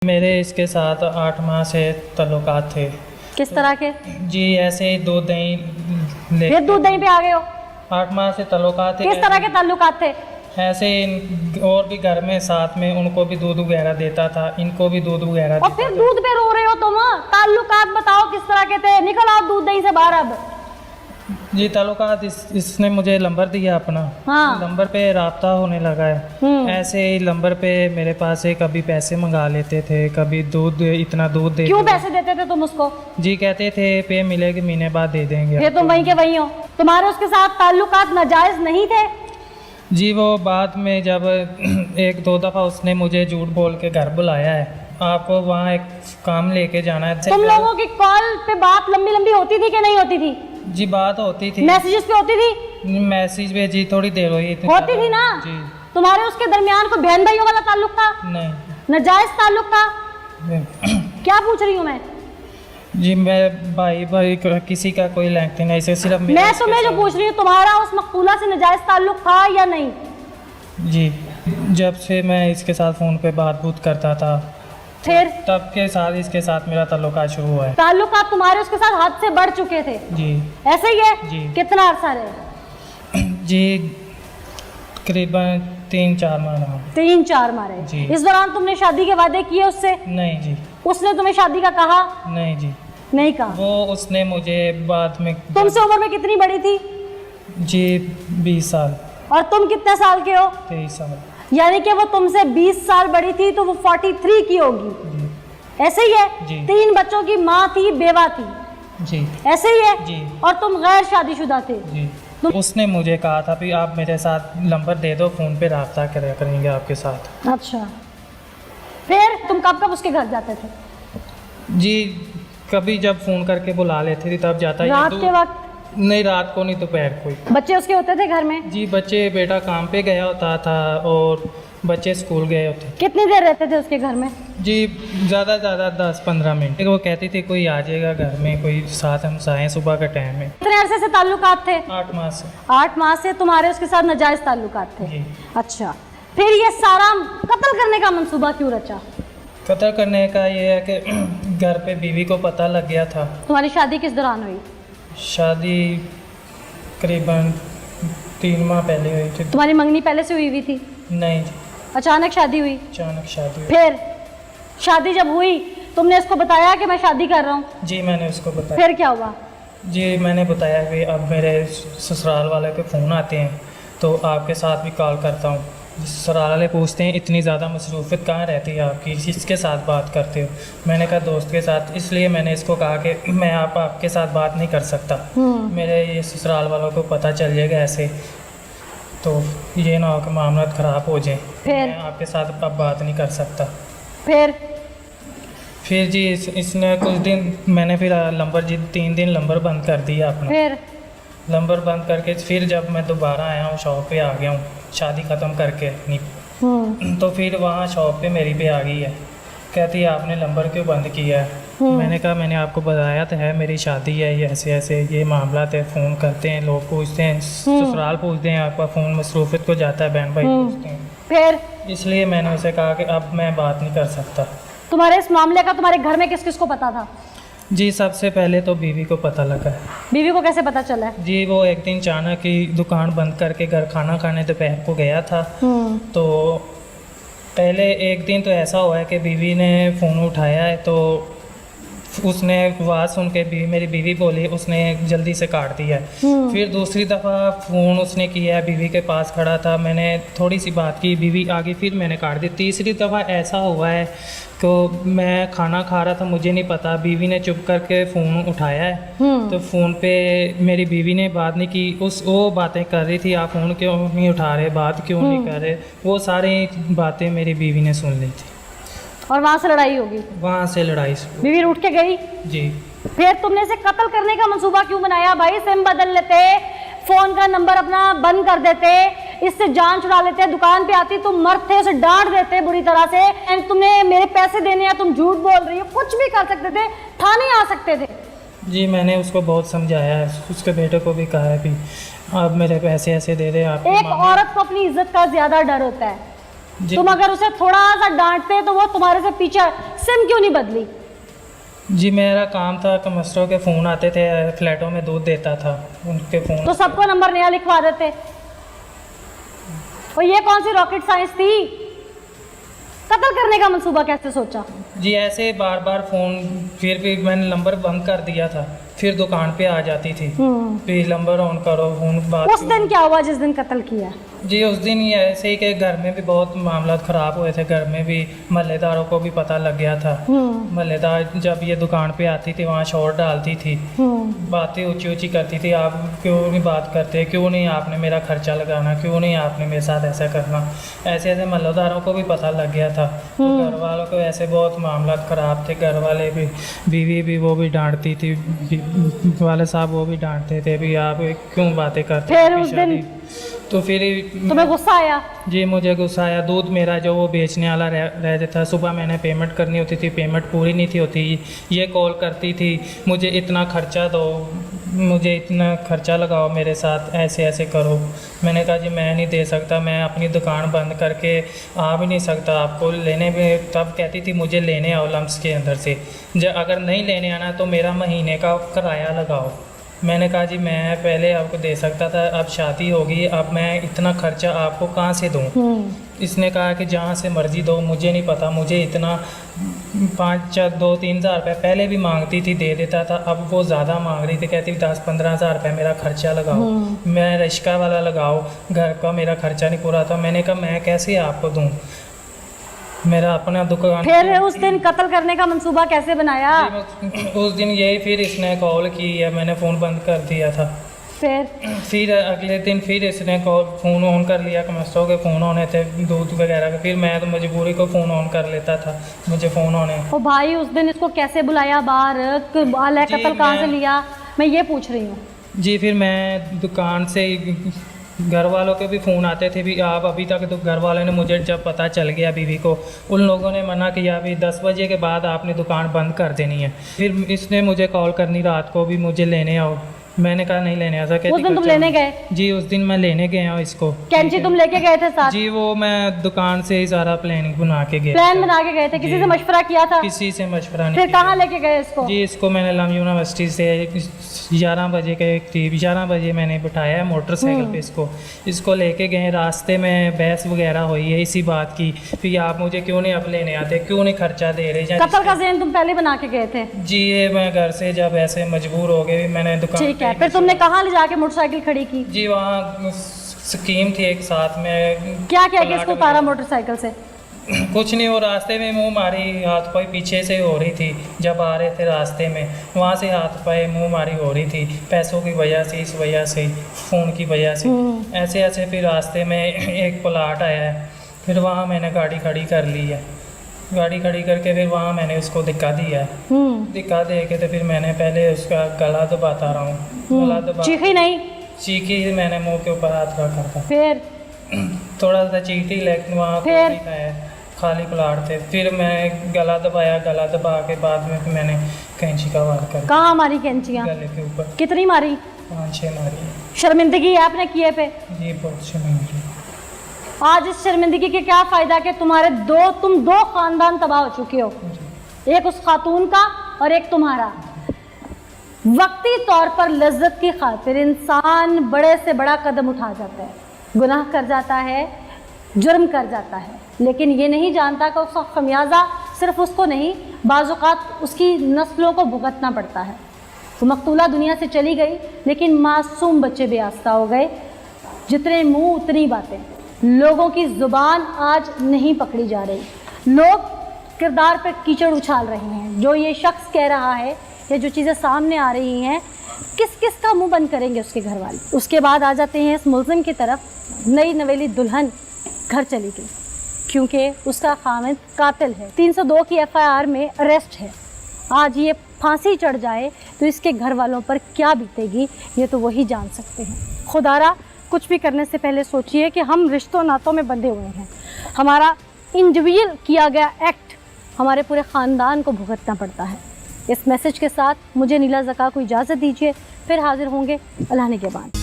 मेरे इसके साथ 8 माह से तल्लुकात थे। किस तरह के? जी ऐसे ही दूध दही फिर दूध दही पे आ गए हो? 8 माह से तल्लुकात थे। किस तरह के ताल्लुकात थे? ऐसे और भी घर में साथ में उनको भी दूध वगैरह देता था, इनको भी दूध वगैरह और फिर दूध पे रो रहे हो तुम? ताल्लुकात बताओ किस तरह के थे? निकल आओ दूध दही से बाहर अब। जी ताल्लुकात इसने मुझे नंबर दिया अपना। हाँ। नंबर पे राब्ता होने लगा है। ऐसे ही नंबर पे मेरे पास से कभी पैसे मंगा लेते थे, कभी दूध इतना दूध दे। क्यों पैसे देते थे तुम उसको? जी कहते थे पे मिलेगी महीने बाद दे देंगे। फिर तुम वहीं के वहीं हो? तुम्हारे उसके साथ ताल्लुकात नाजायज नहीं थे? जी वो बाद में जब 1-2 दफ़ा उसने मुझे झूठ बोल के घर बुलाया है, आपको वहाँ एक काम लेके जाना है। तुम लोगों की कॉल पे बात लंबी लंबी होती थी कि नहीं होती थी? जी बात होती थी। मैसेजेस पे होती थी? मैसेज पे जी थोड़ी देर हुई होती थी ना? जी। तुम्हारे उसके दरमियान कोई बहन भाइयों वाला ताल्लुक था? नहीं। नाजायज ताल्लुक था? क्या पूछ रही हूँ मैं? जी मैं भाई किसी का कोई लेंथ नहीं, इसे सिर्फ मैं तुम्हें जो पूछ रही हूँ, तुम्हारा उस मकतूला से नाजायज ताल्लुक था या नहीं? जी जब से मैं इसके साथ फ़ोन पे बात करता था फिर तब के साथ इसके साथ मेरा ताल्लुकात शुरू हुआ है। ताल्लुकात तुम्हारे उसके साथ हद से बढ़ चुके थे? जी ऐसे ही है? जी। कितना अरसा रहे? जी करीबन 3-4 माह रहा। 3-4 माह रहे। जी। इस दौरान तुमने शादी के वादे किए उससे? नहीं जी। उसने तुम्हें शादी का कहा? नहीं जी। नहीं कहा? वो उसने मुझे बाद में। तुमसे उम्र में कितनी बड़ी थी? जी 20 साल। और तुम कितने साल के हो? 23 साल। यानी कि वो तुमसे 20 साल बड़ी थी तो वो 43 की होगी। जी ऐसे ही है? जी। 3 बच्चों की माँ थी, बेवा थी। जी ऐसे ही है? जी। और तुम गैर शादीशुदा थे? जी। उसने मुझे कहा था भी आप मेरे साथ नंबर दे दो, फ़ोन पे रब्ता करेंगे आपके साथ। अच्छा, फिर तुम कब कब उसके घर जाते थे? जी कभी जब फ़ोन करके बुला लेती थी तब जाता। रात के वक्त? नहीं रात को नहीं, दोपहर को ही। बच्चे उसके होते थे घर में? जी बच्चे, बेटा काम पे गया होता था और बच्चे स्कूल गए होते थे। कितनी देर रहते थे उसके घर में? जी ज़्यादा 10-15 मिनट। वो कहती थी कोई आ जाएगा घर में, कोई साथ हम साए, सुबह का टाइम है। कितने अरसे से ताल्लुकात थे? 8 माह से। 8 माह से तुम्हारे उसके साथ नाजायज ताल्लुकात थे? जी। अच्छा, फिर ये सारा कत्ल करने का मंसूबा क्यों रचा? कत्ल करने का ये है कि घर पे बीवी को पता लग गया था। तुम्हारी शादी किस दौरान हुई? शादी करीबन 3 माह पहले हुई थी। तुम्हारी मंगनी पहले से हुई हुई थी? नहीं जी, अचानक शादी हुई? अचानक शादी हुई। फिर शादी जब हुई तुमने इसको बताया कि मैं शादी कर रहा हूँ? जी मैंने उसको बताया। फिर क्या हुआ? जी मैंने बताया कि अब मेरे ससुराल वाले के फ़ोन आते हैं तो आपके साथ भी कॉल करता हूँ। ससुराल वाले पूछते हैं इतनी ज़्यादा मसरूफियत कहाँ रहती है आपकी, किसके साथ बात करते हो? मैंने कहा दोस्त के साथ। इसलिए मैंने इसको कहा कि मैं आपके साथ बात नहीं कर सकता, मेरे ये ससुराल वालों को पता चल जाएगा ऐसे, तो ये ना हो कि मामला ख़राब हो जाए। फिर? मैं आपके साथ अब बात नहीं कर सकता। फिर जी इसने कुछ दिन, मैंने फिर नंबर जी 3 दिन नंबर बंद कर दिया अपना। फिर नंबर बंद करके फिर जब मैं दोबारा आया हूँ शॉप पे आ गया हूँ शादी ख़त्म करके अपनी, तो फिर वहाँ शॉप पे मेरी पे आ गई है, कहती है आपने नंबर क्यों बंद किया है? मैंने कहा मैंने आपको बताया तो है मेरी शादी है, ये ऐसे ऐसे ये मामला है। फ़ोन करते हैं लोग, पूछते हैं, ससुराल पूछते हैं आपका फ़ोन मसरूफियत को जाता है, बहन भाई पूछते हैं। फिर इसलिए मैंने उसे कहा कि अब मैं बात नहीं कर सकता। तुम्हारे इस मामले का तुम्हारे घर में किस किस को पता था? जी सबसे पहले तो बीवी को पता लगा है। बीवी को कैसे पता चला है? जी वो एक दिन अचानक की दुकान बंद करके घर खाना खाने दोपहर को गया था। तो पहले एक दिन तो ऐसा हुआ है कि बीवी ने फ़ोन उठाया है तो उसने आवाज़ सुन के मेरी बीवी बोली, उसने जल्दी से काट दिया है। फिर दूसरी दफ़ा फ़ोन उसने किया है, बीवी के पास खड़ा था, मैंने थोड़ी सी बात की, बीवी आ गई, फिर मैंने काट दी। तीसरी दफ़ा ऐसा हुआ है तो मैं खाना खा रहा था, मुझे नहीं पता, बीवी ने चुप करके फ़ोन उठाया है। तो फ़ोन पे मेरी बीवी ने बात नहीं की, वो बातें कर रही थी, आप फ़ोन क्यों नहीं उठा रहे, बात क्यों नहीं कर रहे, वो सारी बातें मेरी बीवी ने सुन ली थी। और वहाँ से लड़ाई होगी? वहाँ से लड़ाई बीवी रूठ के गई? जी। फिर तुमने इसे कत्ल करने का मंसूबा क्यों बनाया? भाई सिम बदल लेते, फ़ोन का नंबर अपना बंद कर देते, इससे जान छुड़ा लेते, दुकान पे आती तुम मर्द थे, उसे डांट देते बुरी तरह से, एंड तुमने मेरे पैसे देने हैं, तुम झूठ बोल रही हो, कुछ भी कर सकते थे, थाने आ सकते थे। जी मैंने उसको बहुत समझाया है, उसके बेटे को भी कहा है भी आप मेरे पैसे ऐसे दे दे। आप एक औरत को अपनी इज्जत का ज़्यादा डर होता है, जी। तुम अगर उसे थोड़ा सा डांटते तो वो तुम्हारे से पीछे, सिम क्यों नहीं बदली? जी मेरा काम था, कस्टमर के फ़ोन आते थे, फ्लैटों में दूध देता था, उनके फ़ोन। तो सबको नंबर नया लिखवा देते। और ये कौन सी रॉकेट साइंस थी? कत्ल करने का मंसूबा कैसे सोचा? जी ऐसे बार बार फ़ोन, फिर भी मैंने नंबर बंद कर दिया था, फिर दुकान पे आ जाती थी, फिर नंबर ऑन करो, फ़ोन बात। उस दिन क्या हुआ जिस दिन कत्ल किया? जी उस दिन ये ऐसे ही कि घर में भी बहुत मामला ख़राब हुए थे, घर में भी महल्लेदारों को भी पता लग गया था। महल्लेदार जब ये दुकान पे आती थी वहाँ शोर डालती थी, बातें ऊंची ऊंची करती थी, आप क्यों नहीं बात करते, क्यों नहीं आपने मेरा खर्चा लगाना, क्यों नहीं आपने मेरे साथ ऐसा करना। ऐसे ऐसे महल्लेदारों को भी पता लग गया था। तो घर वालों को ऐसे बहुत मामला ख़राब थे, घर वाले भी, बीवी भी वो भी डांटती थी, वाले साहब वो भी डांटते थे, भी आप क्यों बातें करते फिर हैं उस दिन तो फिर तुम्हें गुस्सा आया? जी मुझे गुस्सा आया। दूध मेरा जो वो बेचने वाला रह जाता, सुबह मैंने पेमेंट करनी होती थी, पेमेंट पूरी नहीं थी होती, ये कॉल करती थी मुझे इतना खर्चा दो, मुझे इतना खर्चा लगाओ मेरे साथ, ऐसे ऐसे करो। मैंने कहा जी मैं नहीं दे सकता, मैं अपनी दुकान बंद करके आ भी नहीं सकता आपको लेने में। तब कहती थी मुझे लेने आओ लम्स के अंदर से, अगर नहीं लेने आना तो मेरा महीने का किराया लगाओ। मैंने कहा जी मैं पहले आपको दे सकता था, अब शादी होगी, अब मैं इतना खर्चा आपको कहाँ से दूँ? इसने कहा कि जहाँ से मर्ज़ी दो, मुझे नहीं पता, मुझे इतना 2-3 हज़ार रुपये पहले भी मांगती थी, दे देता था, अब वो ज़्यादा मांग रही थी, कहती 10-15 हज़ार रुपये मेरा खर्चा लगाओ, मैं रिक्शा वाला लगाओ, घर का मेरा खर्चा नहीं पूरा था। मैंने कहा मैं कैसे आपको दूँ, मेरा अपना दुकान। फिर उस दिन कत्ल करने का मंसूबा कैसे बनाया? उस दिन यही, फिर इसने कॉल की है, मैंने फ़ोन बंद कर दिया था। फिर अगले दिन फिर इसने फ़ोन ऑन कर लिया, कमस्टों के फ़ोन होने थे दूध वगैरह के, फिर मैं तो मजबूरी को फ़ोन ऑन कर लेता था, मुझे फ़ोन होने। ओ भाई उस दिन इसको कैसे बुलाया बाहर, कत्ल कहाँ से लिया, मैं ये पूछ रही हूँ। जी फिर मैं दुकान से, घर वालों के भी फ़ोन आते थे, भी आप अभी तक, तो घर वालों ने मुझे जब पता चल गया बीवी को, उन लोगों ने मना किया अभी 10 बजे के बाद आपने दुकान बंद कर देनी है। फिर इसने मुझे कॉल करनी रात को भी, मुझे लेने आओ। मैंने कहा नहीं लेने आ सकते। उस दिन तुम लेने गए? जी उस दिन मैं लेने गया हूँ इसको। कैंची तुम लेके गए थे साथ? जी वो मैं दुकान से ही सारा प्लानिंग बना के गया। प्लान बना के गए थे? किसी से मशवरा किया था? किसी से मशवरा नहीं। फिर कहाँ लेके गए इसको? जी इसको मैंने लम यूनिवर्सिटी से 11 बजे के करीब, 11 बजे मैंने बिठाया है मोटरसाइकिल पे इसको लेके गए। रास्ते में बहस वगैरह हुई है इसी बात की, फिर आप मुझे क्यों नहीं अब लेने आते, क्यों नहीं खर्चा दे रहे। कत्ल का ज़हन तुम पहले बना के गए थे? जी ये मैं घर से जब ऐसे मजबूर हो गए, मैंने दुकान। ठीक है, फिर तुमने कहाँ ले जाके मोटरसाइकिल खड़ी की? जी वहाँ स्कीम थी एक साथ में। क्या क्या कि इसको उतारा मोटरसाइकिल से? कुछ नहीं, वो रास्ते में मुंह मारी, हाथ पाई पीछे से हो रही थी, जब आ रहे थे रास्ते में वहाँ से हाथ पाए मुंह मारी हो रही थी, पैसों की वजह से, इस वजह से, फ़ोन की वजह से, ऐसे ऐसे। फिर रास्ते में एक प्लाट आया है, फिर वहाँ मैंने गाड़ी खड़ी कर ली है, गाड़ी खड़ी करके फिर वहाँ मैंने उसको दिक्का दिया है। दिक्का दे के तो फिर मैंने पहले उसका गला दबाता रहा हूँ, गला दबा। चीखी नहीं? चीखी मैंने मुंह के ऊपर हाथ रखा था, फिर थोड़ा सा चीखी, लेकिन वहाँ फिर खाली प्लाट थे। फिर मैं गला दबाया, गला दबा के बाद में फिर मैंने कैंची का वार कर। कहाँ मारी कैंचियाँ? गले के ऊपर। कितनी मारी? 5-6 मारी। शर्मिंदगी है आपने किए पे? जी बहुत शर्मिंदगी। आज इस शर्मिंदगी के क्या फ़ायदा कि तुम दो ख़ानदान तबाह हो चुके हो, एक उस खातून का और एक तुम्हारा। वक्ती तौर पर लज्जत की खातिर इंसान बड़े से बड़ा कदम उठा जाता है, गुनाह कर जाता है, जुर्म कर जाता है, लेकिन ये नहीं जानता कि उसका खमियाजा सिर्फ उसको नहीं, बाज़-औक़ात उसकी नस्लों को भुगतना पड़ता है। तो मकतूला दुनिया से चली गई, लेकिन मासूम बच्चे बेआस्ता हो गए। जितने मुंह उतनी बातें, लोगों की ज़ुबान आज नहीं पकड़ी जा रही, लोग किरदार पर कीचड़ उछाल रहे हैं। जो ये शख्स कह रहा है या जो चीज़ें सामने आ रही हैं, किस किस का मुंह बंद करेंगे उसके घर वाले। उसके बाद आ जाते हैं इस मुल्ज़िम की तरफ। नई नवेली दुल्हन घर चली गई क्योंकि उसका खामिद कातिल है, 302 की FIR में अरेस्ट है। आज ये फांसी चढ़ जाए तो इसके घर वालों पर क्या बीतेगी, ये तो वही जान सकते हैं। खुदारा कुछ भी करने से पहले सोचिए कि हम रिश्तों नातों में बंधे हुए हैं, हमारा इंडिविजुअल किया गया एक्ट हमारे पूरे ख़ानदान को भुगतना पड़ता है। इस मैसेज के साथ मुझे नीला ज़का को इजाज़त दीजिए, फिर हाजिर होंगे अल्लाह ने के बाद।